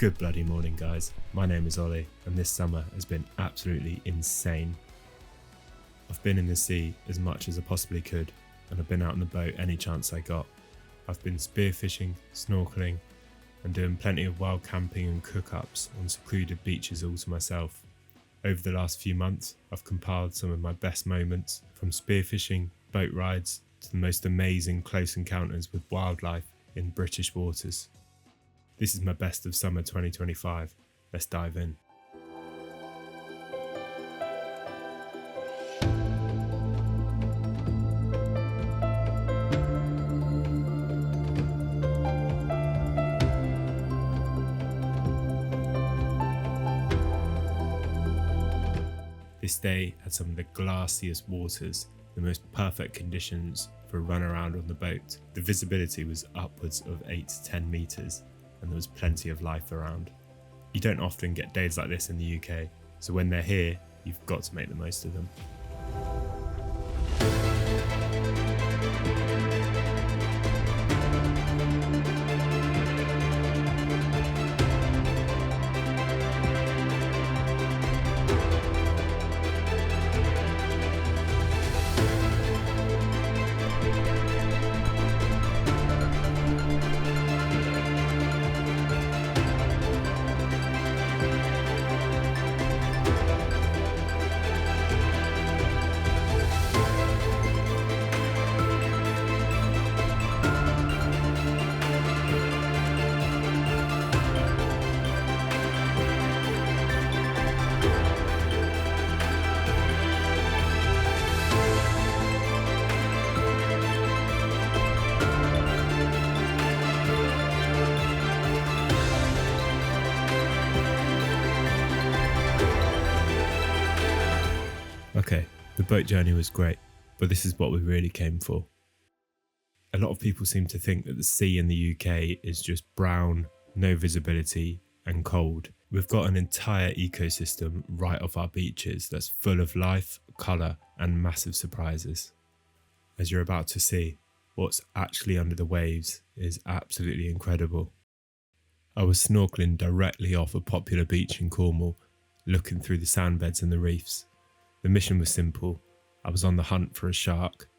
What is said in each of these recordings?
Good bloody morning, guys. My name is Ollie, and this summer has been absolutely insane. I've been in the sea as much as I possibly could, and I've been out on the boat any chance I got. I've been spearfishing, snorkeling, and doing plenty of wild camping and cook-ups on secluded beaches all to myself. Over the last few months, I've compiled some of my best moments, from spearfishing, boat rides, to the most amazing close encounters with wildlife in British waters. This is my best of summer 2025. Let's dive in. This day had some of the glassiest waters, the most perfect conditions for a run around on the boat. The visibility was upwards of 8 to 10 metres, and there was plenty of life around. You don't often get days like this in the UK, so when they're here, you've got to make the most of them. Okay, the boat journey was great, but this is what we really came for. A lot of people seem to think that the sea in the UK is just brown, no visibility, and cold. We've got an entire ecosystem right off our beaches that's full of life, colour, and massive surprises. As you're about to see, what's actually under the waves is absolutely incredible. I was snorkeling directly off a popular beach in Cornwall, looking through the sandbeds and the reefs. The mission was simple. I was on the hunt for a shark.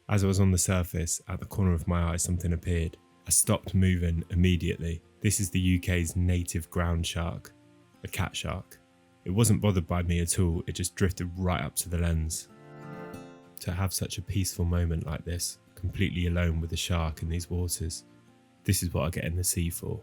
As I was on the surface, at the corner of my eye, something appeared. I stopped moving immediately. This is the UK's native ground shark, a cat shark. It wasn't bothered by me at all, it just drifted right up to the lens. To have such a peaceful moment like this, completely alone with a shark in these waters, this is what I get in the sea for.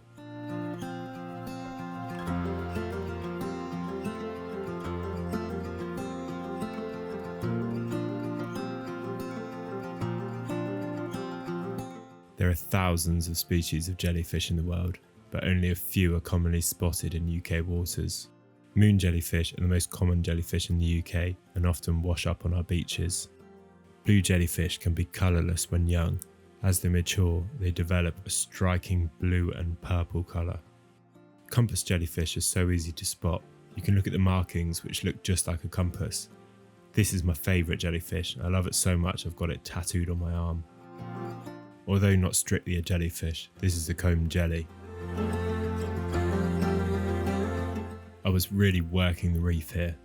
There are thousands of species of jellyfish in the world, but only a few are commonly spotted in UK waters. Moon jellyfish are the most common jellyfish in the UK and often wash up on our beaches. Blue jellyfish can be colourless when young. As they mature, they develop a striking blue and purple colour. Compass jellyfish are so easy to spot. You can look at the markings, which look just like a compass. This is my favourite jellyfish. I love it so much I've got it tattooed on my arm. Although not strictly a jellyfish, this is a comb jelly. I was really working the reef here.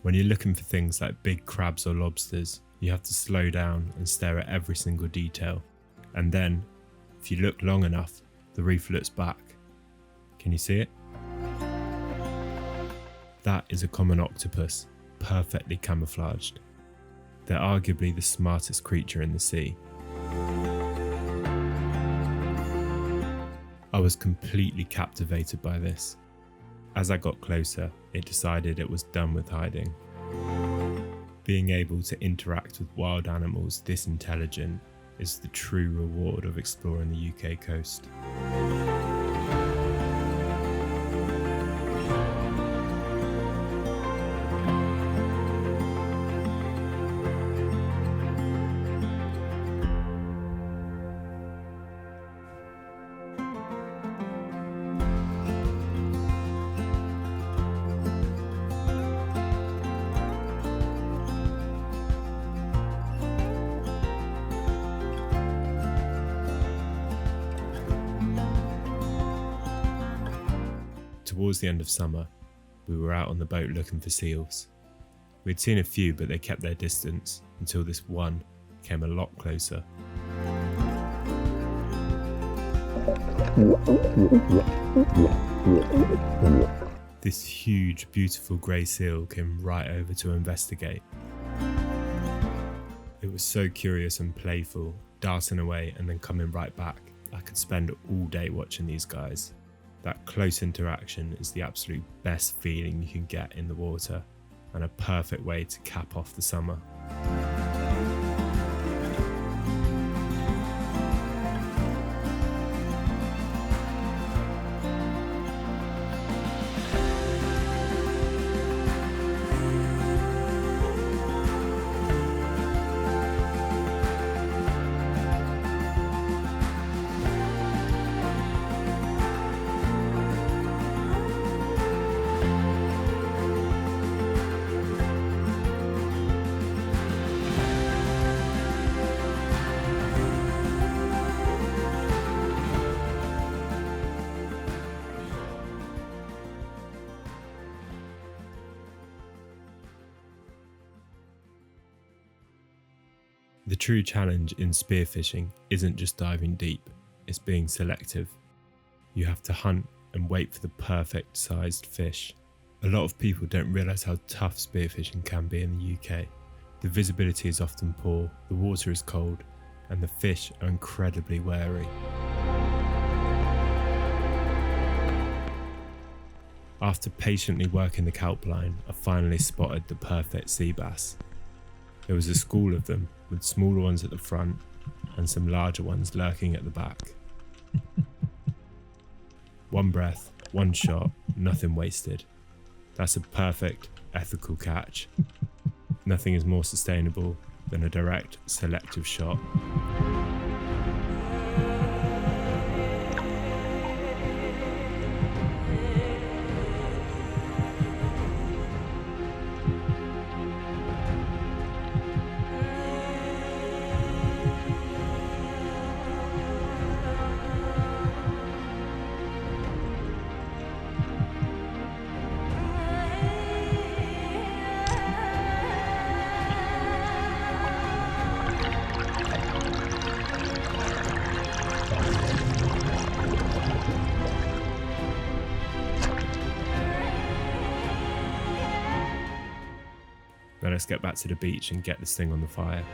When you're looking for things like big crabs or lobsters, you have to slow down and stare at every single detail. And then, if you look long enough, the reef looks back. Can you see it? That is a common octopus, perfectly camouflaged. They're arguably the smartest creature in the sea. I was completely captivated by this. As I got closer, it decided it was done with hiding. Being able to interact with wild animals this intelligent is the true reward of exploring the UK coast. towards the end of summer, we were out on the boat looking for seals. We'd seen a few, but they kept their distance until this one came a lot closer. This huge, beautiful grey seal came right over to investigate. It was so curious and playful, darting away and then coming right back. I could spend all day watching these guys. That close interaction is the absolute best feeling you can get in the water, and a perfect way to cap off the summer. The true challenge in spearfishing isn't just diving deep, it's being selective. You have to hunt and wait for the perfect sized fish. A lot of people don't realise how tough spearfishing can be in the UK. The visibility is often poor, the water is cold, and the fish are incredibly wary. After patiently working the kelp line, I finally spotted the perfect sea bass. There was a school of them, with smaller ones at the front and some larger ones lurking at the back. One breath, one shot, nothing wasted. That's a perfect, ethical catch. Nothing is more sustainable than a direct, selective shot. Now let's get back to the beach and get this thing on the fire.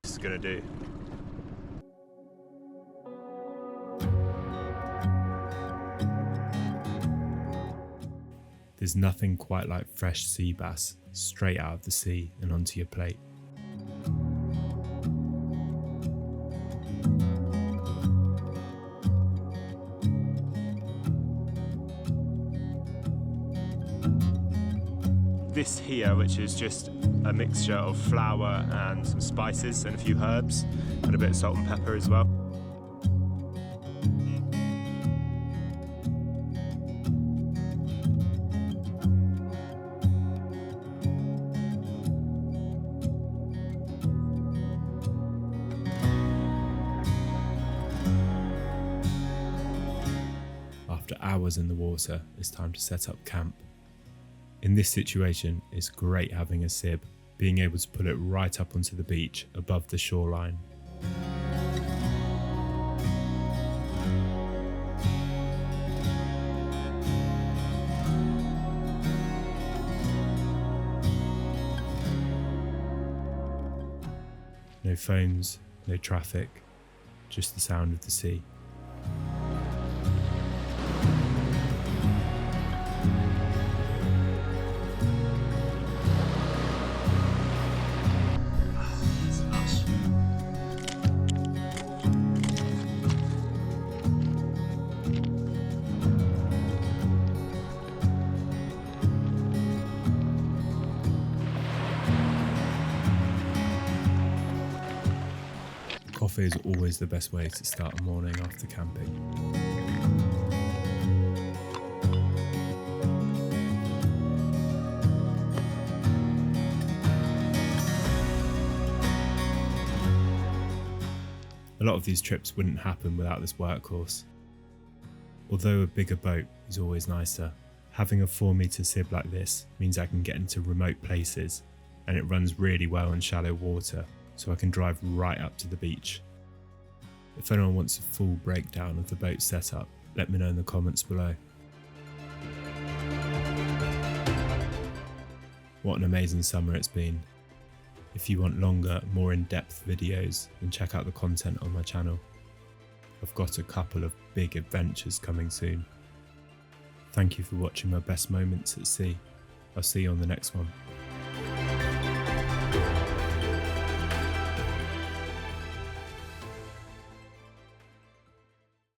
This is gonna do. There's nothing quite like fresh sea bass straight out of the sea and onto your plate. This here, which is just a mixture of flour and some spices and a few herbs and a bit of salt and pepper as well. After hours in the water, it's time to set up camp. In this situation, it's great having a sib, being able to pull it right up onto the beach above the shoreline. No phones, no traffic, just the sound of the sea. Coffee is always the best way to start a morning after camping. A lot of these trips wouldn't happen without this workhorse. Although a bigger boat is always nicer, having a 4-metre sib like this means I can get into remote places, and it runs really well in shallow water, so I can drive right up to the beach. If anyone wants a full breakdown of the boat setup, let me know in the comments below. What an amazing summer it's been. If you want longer, more in-depth videos, then check out the content on my channel. I've got a couple of big adventures coming soon. Thank you for watching my best moments at sea. I'll see you on the next one.